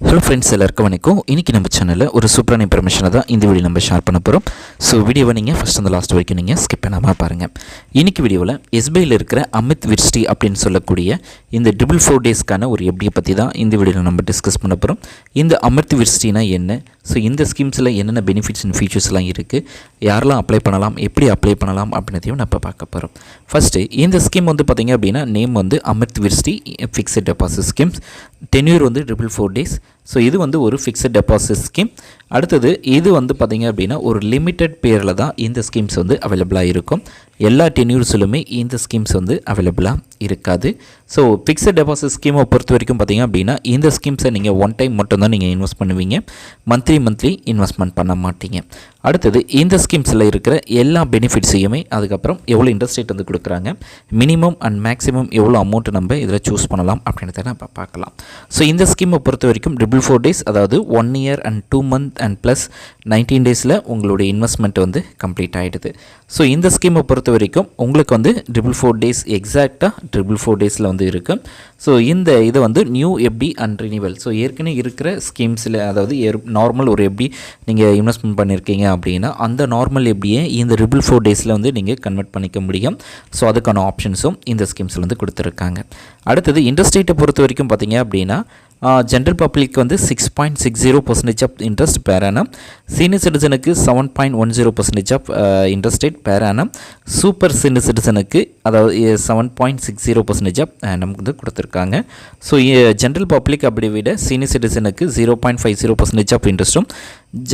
Hello friends, எல்லாருக்கும் வணக்கம். இன்றைக்கி நம்ம சேனலில் ஒரு சூப்பரான இன்ஃபர்மேஷனை தான் இந்த வீடியோ நம்ம ஷேர் பண்ண போகிறோம். ஸோ வீடியோவை நீங்கள் ஃபஸ்ட் அந்த லாஸ்ட் வரைக்கும் நீங்கள் ஸ்கிப் பண்ணாமல் பாருங்கள். இன்றைக்கி வீடியோவில் எஸ்பிஐயில் இருக்கிற அமித் விருஷ்டி அப்படின்னு சொல்லக்கூடிய இந்த 4 டேஸ்க்கான ஒரு எப்படியை பற்றி தான் இந்த வீடியோவில் நம்ம டிஸ்கஸ் பண்ண போகிறோம். இந்த அமித் விருஷ்டினா என்ன, ஸோ இந்த ஸ்கீம்ஸில் என்னென்ன பெனிஃபிட்ஸ் அண்ட் ஃபீச்சர்ஸ்லாம் இருக்குது, யாரெல்லாம் அப்ளை பண்ணலாம், எப்படி அப்ளை பண்ணலாம் அப்படின்றதையும் நம்ம பார்க்க போகிறோம். ஃபஸ்ட்டு இந்த ஸ்கீம் வந்து பார்த்திங்க அப்படின்னா நேம் வந்து Amrit Vrishti fixed deposit schemes. Tenure வந்து 4 டேஸ். ஸோ இது வந்து ஒரு ஃபிக்ஸட் டெபாசிட் ஸ்கீம். அடுத்தது இது வந்து பார்த்திங்க அப்படின்னா ஒரு லிமிட்டட் பேரில் தான் இந்த ஸ்கீம்ஸ் வந்து அவைலபிளாக இருக்கும். எல்லா டென்யூர்ஸிலுமே இந்த ஸ்கீம்ஸ் வந்து அவைலபிளாக இருக்காது. ஸோ ஃபிக்ஸட் டெபாசிட் ஸ்கீமை பொறுத்த வரைக்கும் பார்த்திங்க அப்படின்னா இந்த ஸ்கீம்ஸை நீங்கள் ஒன் டைம் மட்டும்தான் நீங்கள் இன்வெஸ்ட் பண்ணுவீங்க, மந்த்லி இன்வெஸ்ட்மெண்ட் பண்ண மாட்டீங்க. அடுத்தது இந்த ஸ்கீம்ஸில் இருக்கிற எல்லா பெனிஃபிட்ஸையுமே, அதுக்கப்புறம் எவ்வளோ இன்ட்ரெஸ்ட் ரேட் வந்து கொடுக்குறாங்க, மினிமம் அண்ட் மேக்ஸிமம் எவ்வளோ அமௌண்ட் நம்ம இதில் சூஸ் பண்ணலாம் அப்படின்றத நம்ம பார்க்கலாம். ஸோ இந்த ஸ்கீமை பொறுத்த வரைக்கும் 4 டேஸ், அதாவது 1 year and 2 months and plus 19 டேஸில் உங்களுடைய இன்வெஸ்ட்மெண்ட் வந்து கம்ப்ளீட் ஆகிடுது. ஸோ இந்த ஸ்கீமை பொறுத்த வரைக்கும் உங்களுக்கு வந்து 4 டேஸ் எக்ஸாக்டாக 4 டேஸில் வந்து இருக்குது. ஸோ இந்த இதை வந்து new FD and renewal, so ஏற்கனவே இருக்கிற ஸ்கீம்ஸில், அதாவது நார்மல் ஒரு எஃப்டி நீங்கள் இன்வெஸ்ட்மெண்ட் பண்ணியிருக்கீங்க அப்படின்னா அந்த நார்மல் எஃப்டியை இந்த 4 டேஸில் வந்து நீங்கள் கன்வெர்ட் பண்ணிக்க முடியும். ஸோ அதுக்கான ஆப்ஷன்ஸும் இந்த ஸ்கீம்ஸில் வந்து கொடுத்துருக்காங்க. அடுத்தது இன்ட்ரெஸ்ட் ரேட்டை பொறுத்த வரைக்கும் பார்த்தீங்க அப்படின்னா ஜென்ரல் பப்ளிக் வந்து 6.60% of interest per annum, senior சிட்டிசனுக்கு 7.10% of interest rate per annum, super senior சிட்டிசனுக்கு அதாவது 7.60% ஆஃப் நமக்கு வந்து கொடுத்துருக்காங்க. ஸோ ஜென்ரல் பப்ளிக் அப்படி விட சீனியர் சிட்டிசனுக்கு 0.50% ஆஃப் இன்ட்ரெஸ்ட்டும்,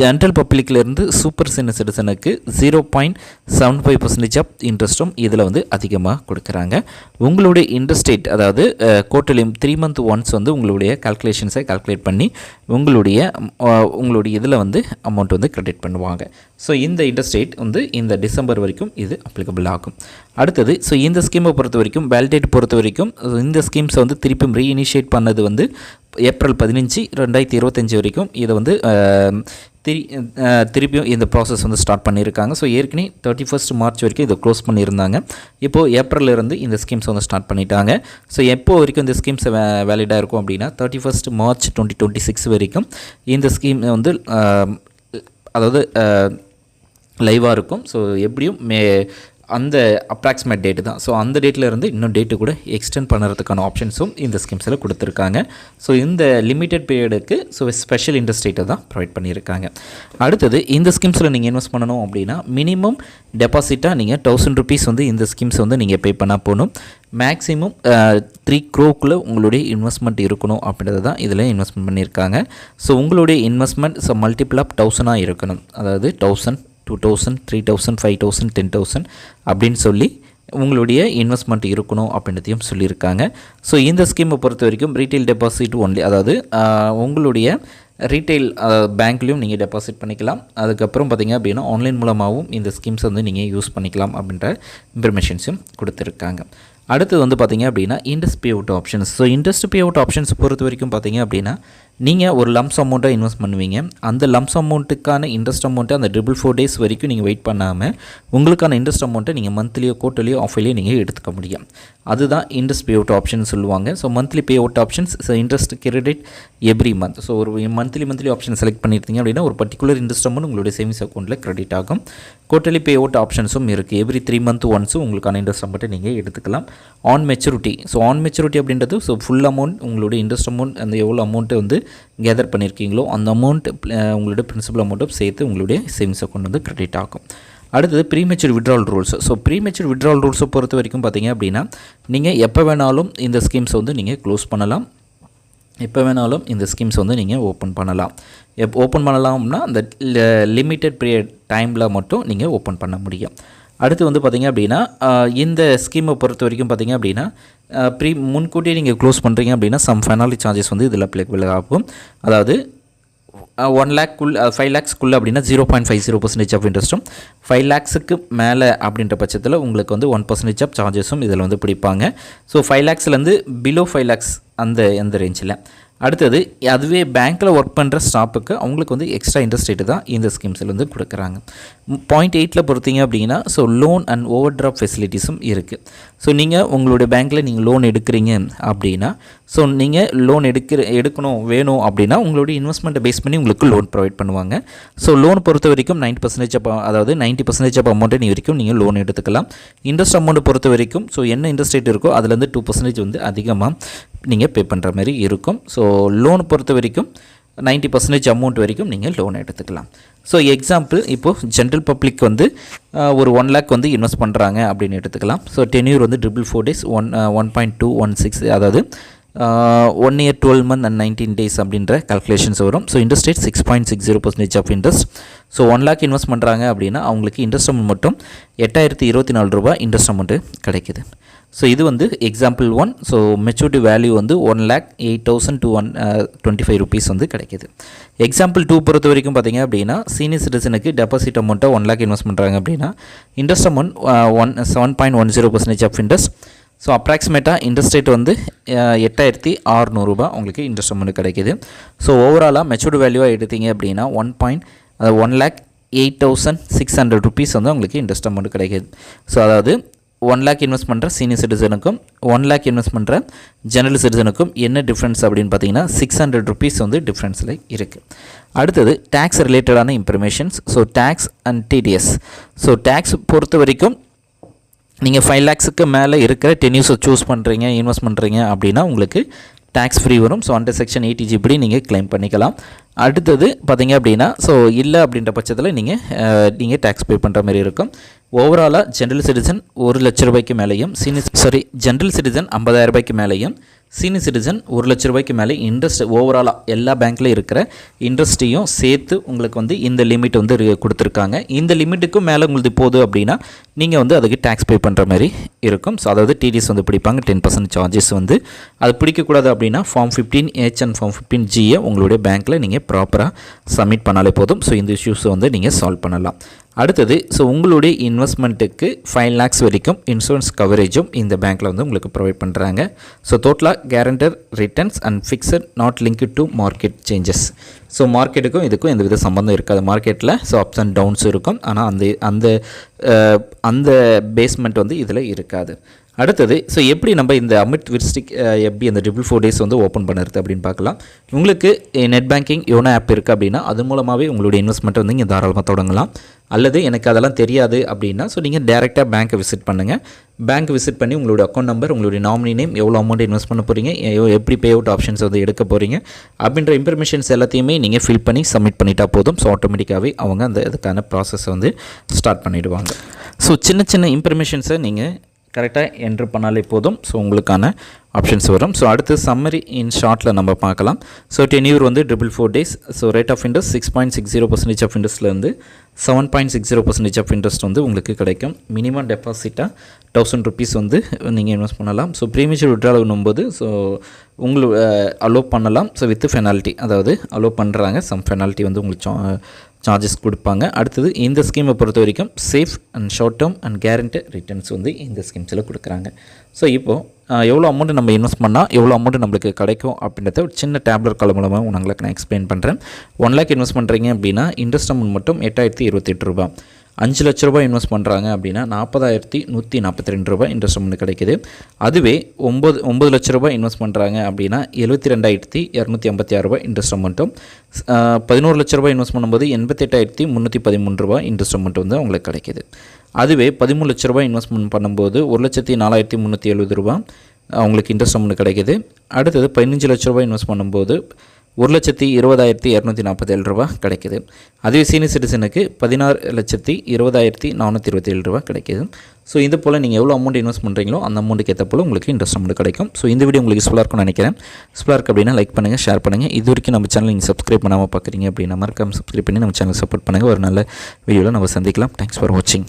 ஜென்ரல் பப்ளிக்லேருந்து சூப்பர் சீனியர் சிட்டிசனுக்கு 0.75% ஆஃப் இன்ட்ரெஸ்ட்டும் இதில் வந்து அதிகமாக கொடுக்குறாங்க. உங்களுடைய இன்ட்ரெஸ்ட் ரேட், அதாவது குவார்ட்டர்லி 3 month ஒன்ஸ் வந்து உங்களுடைய கால்குலேஷன்ஸை கால்குலேட் பண்ணி உங்களுடைய இதில் வந்து அமௌண்ட் வந்து கிரெடிட் பண்ணுவாங்க. ஸோ இந்த இன்ட்ரெஸ்ட் ரேட் வந்து இந்த டிசம்பர் வரைக்கும் இது அப்ளிகபிள் ஆகும். அடுத்தது ஸோ இந்த ஸ்கீமை பொறுத்த வரைக்கும் வேலிடேட் பொறுத்த வரைக்கும் இந்த ஸ்கீம்ஸை வந்து திருப்பியும் ரீஇனிஷியேட் பண்ணது வந்து ஏப்ரல் 15, 2025 வரைக்கும் இதை வந்து திருப்பியும் இந்த ப்ராசஸ் வந்து ஸ்டார்ட் பண்ணியிருக்காங்க. ஸோ ஏற்கனவே 31 மார்ச் வரைக்கும் இதை க்ளோஸ் பண்ணியிருந்தாங்க. இப்போது ஏப்ரல்லேருந்து இந்த ஸ்கீம்ஸ் வந்து ஸ்டார்ட் பண்ணிட்டாங்க. ஸோ எப்போ வரைக்கும் இந்த ஸ்கீம்ஸ் வேலிடாக இருக்கும் அப்படின்னா 31 மார்ச் 2026 வரைக்கும் இந்த ஸ்கீம் வந்து அதாவது லைவாக இருக்கும். ஸோ எப்படியும் அந்த அப்ராக்சிமேட் டேட்டு தான். ஸோ அந்த டேட்டில் இருந்து இன்னும் டேட்டு கூட எக்ஸ்டெண்ட் பண்ணுறதுக்கான ஆப்ஷன்ஸும் இந்த ஸ்கீம்ஸில் கொடுத்துருக்காங்க. ஸோ இந்த லிமிட்டட் பீரியடுக்கு ஸ்பெஷல் இன்ட்ரெஸ்ட் ரேட்டை தான் ப்ரொவைட் பண்ணியிருக்காங்க. அடுத்தது இந்த ஸ்கீம்ஸில் நீங்கள் இன்வெஸ்ட் பண்ணணும் அப்படின்னா மினிமம் டெபாசிட்டாக நீங்கள் 1000 rupees வந்து இந்த ஸ்கீம்ஸ் வந்து நீங்கள் பே பண்ணால் போகணும். மேக்ஸிமம் 3 crore உங்களுடைய இன்வெஸ்ட்மெண்ட் இருக்கணும் அப்படின்றது தான் இதில் இன்வெஸ்ட்மெண்ட் பண்ணியிருக்காங்க. ஸோ உங்களுடைய இன்வெஸ்ட்மெண்ட் மல்டிபிள் ஆஃப் 1000 இருக்கணும், அதாவது 1000, 2000, 3000, 5000, 10,000 அப்படின்னு சொல்லி உங்களுடைய இன்வெஸ்ட்மெண்ட் இருக்கணும் அப்படின்றதையும் சொல்லியிருக்காங்க. ஸோ இந்த ஸ்கீமை பொறுத்த வரைக்கும் ரீட்டைல் டெபாசிட் ஒன்லி, அதாவது உங்களுடைய ரீட்டைல் பேங்க்லேயும் நீங்கள் டெபாசிட் பண்ணிக்கலாம். அதுக்கப்புறம் பார்த்திங்க அப்படின்னா ஆன்லைன் மூலமாகவும் இந்த ஸ்கீம்ஸ் வந்து நீங்கள் யூஸ் பண்ணிக்கலாம் அப்படின்ற இன்ஃபர்மேஷன்ஸும் கொடுத்துருக்காங்க. அடுத்தது வந்து பார்த்திங்க அப்படின்னா interest pay out options. So interest pay out options பொறுத்த வரைக்கும் பார்த்திங்க அப்படின்னா நீங்கள் ஒரு லம்ஸ் அமௌண்ட்டாக இன்வெஸ்ட் பண்ணுவீங்க. அந்த லம்ஸ் அமௌண்ட்டுக்கான இன்ட்ரெஸ்ட் அமௌண்ட்டை அந்த 4 டேஸ் வரைக்கும் நீங்கள் வெயிட் பண்ணாமல் உங்களுக்கான இன்ட்ரெஸ்ட் அமௌண்ட்டை நீங்கள் மந்த்லியோ குவார்ட்டர்லியோ ஆஃப்லையோ நீங்கள் எடுத்துக்க முடியும். அதுதான் இன்ட்ரெஸ்ட் பே அவுட் ஆப்ஷன் சொல்லுவாங்க. So monthly pay out options, so interest credit every month. So ஒரு மந்த்லி ஆப்ஷன் செலக்ட் பண்ணியிருந்தீங்க அப்படின்னா ஒரு பர்டிகுலர் இன்ட்ரெஸ்ட் அமௌண்ட் உங்களுடைய சேவிங்ஸ் அக்கௌண்ட்டில் கிரெடிட் ஆகும். குவார்ட்டர்லி பே அவுட் ஆப்ஷன்ஸும் இருக்குது. எவ்ரி 3 month ஒன்ஸும் உங்களுக்கான இன்ட்ரெஸ்ட் அமௌண்ட்டை நீங்கள் எடுத்துக்கலாம். On maturity, so on maturity அப்படின்றது ஸோ ஃபுல் அமௌண்ட் உங்களுடைய இன்ட்ரெஸ்ட் அமௌண்ட் அந்த எவ்வளோ அமௌண்ட்டை வந்து கேதர் பண்ணியிருக்கீங்களோ அந்த அமௌண்ட் உங்களுடைய பிரின்சிபல் அமௌண்ட்டும் சேர்த்து உங்களுடைய சேவிங்ஸ் அக்கௌண்ட் வந்து கிரெடிட் ஆகும். அடுத்தது premature withdrawal rules. So premature withdrawal ரூல்ஸை பொறுத்த வரைக்கும் பார்த்தீங்க அப்படின்னா நீங்கள் எப்போ வேணாலும் இந்த ஸ்கீம்ஸை வந்து நீங்கள் க்ளோஸ் பண்ணலாம், எப்போ வேணாலும் இந்த ஸ்கீம்ஸ் வந்து நீங்கள் ஓப்பன் பண்ணலாம். ஓப்பன் பண்ணலாம்னா அந்த லிமிட்டட் பீரியட் டைமில் மட்டும் நீங்கள் ஓப்பன் பண்ண முடியும். அடுத்து வந்து பார்த்திங்க அப்படின்னா இந்த ஸ்கீமை பொறுத்த வரைக்கும் பார்த்திங்க அப்படின்னா முன்கூட்டியே நீங்கள் க்ளோஸ் பண்ணுறீங்க அப்படின்னா சம் ஃபெனாலிட்டி சார்ஜஸ் வந்து இதில் அப்ளிகபிள் ஆகும். அதாவது 1 lakh 5 lakhs அப்படின்னா 0.50% ஆஃப் இன்ட்ரெஸ்ட்டும், 5 lakhsக்கு மேலே அப்படின்ற பட்சத்தில் உங்களுக்கு வந்து 1% ஆஃப் சார்ஜஸும் இதில் வந்து பிடிப்பாங்க. ஸோ 5 lakhsலேருந்து பிலோ 5 lakhs அந்த ரேஞ்சில். அடுத்தது அதுவே பேங்க்கில் ஒர்க் பண்ணுற ஸ்டாஃபுக்கு அவங்களுக்கு வந்து எக்ஸ்ட்ரா இன்ட்ரெஸ்ட் ரேட்டு தான் இந்த ஸ்கீம்ஸில் வந்து கொடுக்குறாங்க. 0.8ல பொறுத்தீங்க அப்படின்னா so loan and overdraft ஃபெசிலிட்டிஸும் இருக்குது. ஸோ நீங்கள் உங்களுடைய பேங்க்கில் நீங்கள் லோன் எடுக்கிறீங்க அப்படின்னா ஸோ நீங்கள் லோன் எடுக்கணும் வேணும் அப்படின்னா உங்களுடைய இன்வெஸ்ட்மெண்ட்டை பேஸ் பண்ணி உங்களுக்கு லோன் ப்ரொவைட் பண்ணுவாங்க. ஸோ லோன் பொறுத்த வரைக்கும் 90% அதாவது 90% ஆஃப் அமௌண்ட்டை வரைக்கும் நீங்கள் லோன் எடுத்துக்கலாம். இன்ட்ரெஸ்ட் அமௌண்ட்டை பொறுத்த வரைக்கும் ஸோ என்ன இன்ட்ரெஸ்ட் ரேட் இருக்கோ அதுலேருந்து 2% வந்து அதிகமாக நீங்கள் பே பண்ணுற மாதிரி இருக்கும். ஸோ லோன் பொறுத்த வரைக்கும் 90% அமௌண்ட் வரைக்கும் நீங்கள் லோன் எடுத்துக்கலாம். ஸோ எக்ஸாம்பிள் இப்போது ஜென்ரல் பப்ளிக் வந்து ஒரு 1 lakh வந்து இன்வெஸ்ட் பண்ணுறாங்க அப்படின்னு எடுத்துக்கலாம். ஸோ டென்யூர் வந்து 4 days 1.216 அதாவது 1 year 12 month and 19 days அப்படின்ற கால்குலேஷன்ஸ் வரும். So interest rate 6.60% of interest. So 1 lakh invest பண்ணுறாங்க அப்படின்னா அவங்களுக்கு இன்ட்ரெஸ்ட் அமௌண்ட் மட்டும் 8,024 ரூபாய் இன்ட்ரெஸ்ட் அமௌண்ட்டு கிடைக்குது. ஸோ இது வந்து எக்ஸாம்பிள் 1. ஸோ மெச்சூரிட்டி வேல்யூ வந்து 1,08,225 rupees வந்து கிடைக்கிது. எக்ஸாம்பிள் 2 பொறுத்த வரைக்கும் பார்த்தீங்க அப்படின்னா சீனியர் சிட்டிசனுக்கு டெபாசிட் அமௌண்ட்டை 1 lakh இன்வெஸ்ட் பண்ணுறாங்க அப்படின்னா interest amount 7.10% of interest. So அப்ராக்சிமேட்டாக இன்ட்ரெஸ்ட் ரேட் வந்து 8,600 ரூபாய் உங்களுக்கு இன்ட்ரெஸ்ட் அமௌண்ட் கிடைக்கிது. ஸோ ஓவராலாக மெச்சூரிட்டி வேல்யூவாக எடுத்தீங்க அப்படின்னா 1,08,600 rupees வந்து உங்களுக்கு இன்ட்ரெஸ்ட் அமௌண்ட் கிடைக்கிது. ஸோ அதாவது 1 lakh இன்வெஸ்ட் பண்ணுற சீனியர் சிட்டிசனுக்கும் 1 lakh இன்வெஸ்ட் பண்ணுற ஜெனரல் சிட்டிசனுக்கும் என்ன டிஃப்ரென்ஸ் அப்படின்னு பார்த்தீங்கன்னா 600 rupees வந்து டிஃப்ரென்ஸில் இருக்குது. அடுத்தது டேக்ஸ் ரிலேட்டடான informations. So tax and TDS. So tax பொறுத்த வரைக்கும் நீங்கள் 5 lakhsக்கு மேலே இருக்கிற டென்யூஸை சூஸ் பண்ணுறீங்க இன்வெஸ்ட் பண்ணுறீங்க அப்படின்னா உங்களுக்கு டேக்ஸ் ஃப்ரீ வரும். ஸோ அண்டர் செக்ஷன் 80G படி நீங்கள் கிளைம் பண்ணிக்கலாம். அடுத்தது பார்த்தீங்க அப்படின்னா ஸோ இல்லை அப்படின்ற பட்சத்தில் நீங்கள் டேக்ஸ் பே பண்ணுற மாதிரி இருக்கும். ஓவராலாக ஜென்ரல் சிட்டிசன் 1 லட்ச ரூபாய்க்கு மேலேயும் ஜென்ரல் சிட்டிசன் 50,000 ரூபாய்க்கு மேலேயும் சீனியர் சிட்டிசன் 1 லட்ச ரூபாய்க்கு மேலே இன்ட்ரெஸ்ட் ஓவராலாக எல்லா பேங்க்கில் இருக்கிற இன்ட்ரெஸ்ட்டையும் சேர்த்து உங்களுக்கு வந்து இந்த லிமிட் வந்து கொடுத்துருக்காங்க. இந்த லிமிட்டுக்கும் மேலே உங்களுக்கு போகுது அப்படின்னா நீங்கள் வந்து அதுக்கு டேக்ஸ் பே பண்ணுற மாதிரி இருக்கும். ஸோ அதாவது டிடிஎஸ் வந்து பிடிப்பாங்க 10% சார்ஜஸ் வந்து. அது பிடிக்கக்கூடாது அப்படின்னா ஃபார்ம் 15H அண்ட் ஃபார்ம் 15Gயை உங்களுடைய பேங்க்கில் நீங்கள் ப்ராப்பராக சப்மிட் பண்ணாலே போதும். ஸோ இந்த இஷ்யூஸை வந்து நீங்கள் சால்வ் பண்ணலாம். அடுத்தது ஸோ உங்களுடைய இன்வெஸ்ட்மெண்ட்டுக்கு 5 lakhs வரைக்கும் இன்சூரன்ஸ் கவரேஜும் இந்த பேங்க்கில் வந்து உங்களுக்கு ப்ரொவைட் பண்ணுறாங்க. ஸோ டோட்டலாக guaranteed returns and fixed not linked to market changes. So மார்க்கெட்டுக்கும் இதுக்கும் எந்த வித சம்பந்தம் இருக்காது. மார்க்கெட்டில் ஸோ அப்ஸ் அண்ட் டவுன்ஸ் இருக்கும். ஆனால் அந்த பேஸ்மெண்ட் வந்து இதில் இருக்காது. அடுத்தது ஸோ எப்படி நம்ம இந்த அமிர்த் விர்ஷ்டி எப்படி அந்த 4 days வந்து ஓப்பன் பண்ணுறது அப்படின்னு பார்க்கலாம். உங்களுக்கு நெட் பேங்கிங் யோனோ ஆப் இருக்குது அப்படின்னா அது மூலமாகவே உங்களுடைய இன்வெஸ்ட்மெண்ட்டை வந்து இங்கே தாராளமாக தொடங்கலாம். அல்லது எனக்கு அதெல்லாம் தெரியாது அப்படின்னா ஸோ நீங்கள் டேரெக்டாக பேங்க்கை விசிட் பண்ணுங்கள். பேங்க் விசிட் பண்ணி உங்களுடைய அக்கௌண்ட் நம்பர் உங்களுடைய நாமினி நேம் எவ்வளோ அமௌண்ட் இன்வெஸ்ட் பண்ண போகிறீங்க எப்படி பே அவுட் ஆப்ஷன்ஸ் வந்து எடுக்க போகிறீங்க அப்படின்ற இன்ஃபர்மேஷன்ஸ் எல்லாத்தையுமே நீங்கள் ஃபில் பண்ணி சப்மிட் பண்ணிட்டா போதும். ஸோ ஆட்டோமேட்டிக்காகவே அவங்க இதுக்கான ப்ராசஸை வந்து ஸ்டார்ட் பண்ணிவிடுவாங்க. ஸோ சின்ன இன்ஃபர்மேஷன்ஸை நீங்கள் கரெக்டாக என்ட்ரு பண்ணாலே போதும். ஸோ உங்களுக்கான ஆப்ஷன்ஸ் வரும். ஸோ அடுத்து சம்மரி இன் ஷார்ட்டில் நம்ம பார்க்கலாம். ஸோ டென்யூர் வந்து 4 days. So rate of interest 6.60% of இன்ட்ரெஸ்ட்லேருந்து 7.60% ஆஃப் இன்ட்ரெஸ்ட் வந்து உங்களுக்கு கிடைக்கும். மினிமம் டெபாசிட்டாக 1,000 rupees வந்து நீங்கள் இன்வெஸ்ட் பண்ணலாம். ஸோ ப்ரீமேச்சர் விட்ரால் பண்ணும்போது ஸோ உங்களுக்கு அலோவ் பண்ணலாம். ஸோ வித் பெனால்ட்டி அதாவது அலோவ் பண்ணுறாங்க. சம் பெனால்ட்டி வந்து உங்களுக்கு சார்ஜஸ் கொடுப்பாங்க. அடுத்தது இந்த ஸ்கீமை பொறுத்த வரைக்கும் safe and short term and guaranteed returns வந்து இந்த ஸ்கீம்ஸில் கொடுக்குறாங்க. ஸோ இப்போது எவ்வளோ அமௌண்ட்டு நம்ம இன்வெஸ்ட் பண்ணால் எவ்வளோ அமௌண்ட்டு நம்மளுக்கு கிடைக்கும் அப்படின்றத ஒரு சின்ன டேப்லெட் காலம் மூலமாக உங்களுக்கு நான் எக்ஸ்பிளைன் பண்ணுறேன். 1 lakh இன்வெஸ்ட் பண்ணுறீங்க அப்படின்னா இன்ட்ரெஸ்ட் அமௌண்ட் மட்டும் 8,028 ரூபாய். 5 லட்ச ரூபாய் இன்வெஸ்ட் பண்ணுறாங்க அப்படின்னா 40,142 ரூபாய் இன்ட்ரெஸ்ட் அமௌண்ட் கிடைக்கிது. அதுவே 9 லட்ச ரூபாய் இன்வெஸ்ட் பண்ணுறாங்க அப்படின்னா 72,256 ரூபாய் இன்ட்ரெஸ்ட் அமௌண்ட்டும், 11 லட்ச ரூபாய் இன்வெஸ்ட் பண்ணும்போது 88,313 ரூபாய் இன்ட்ரெஸ்ட் அமௌண்ட் வந்து உங்களுக்கு கிடைக்கிது. அதுவே 13 லட்ச ரூபாய் இன்வெஸ்ட்மெண்ட் பண்ணும்போது 1,04,370 ரூபாய் உங்களுக்கு இன்ட்ரெஸ்ட் அமௌண்ட் கிடைக்கிது. அடுத்தது 15 லட்ச ரூபாய் இன்வெஸ்ட் பண்ணும்போது 1,20,247 ரூபா கிடைக்கிது. அதுவே சீனியர் சிட்டிசனுக்கு 16,20,427 ரூபா கிடைக்கிது. ஸோ இது போல் நீங்கள் எவ்வளோ அமௌண்ட் இன்வெஸ்ட் பண்ணுறீங்களோ அந்த அமௌண்ட்டுக்கு ஏற்ற போல் உங்களுக்கு இன்ட்ரெஸ்ட் அமௌண்ட் கிடைக்கும். ஸோ இந்த வீடியோ உங்களுக்கு யூஸ்ஃபுல்லாக இருக்கும்னு நினைக்கிறேன். யூஸ்ஃபுல்லாக இருக்குது அப்படின்னா லைக் பண்ணுங்கள், ஷேர் பண்ணுங்கள். இது வரைக்கும் நம்ம சேனல் நீங்கள் சப்ஸ்கிரைப் பண்ணாமல் பார்க்குறீங்க அப்படின்னா மறக்காம சப்ஸ்கிரைப் பண்ணி நம்ம சேனல் சப்போர்ட் பண்ணுங்கள். ஒரு நல்ல வீடியோவில் நம்ம சந்திக்கலாம். தேங்க்ஸ் ஃபார் வாட்சிங்.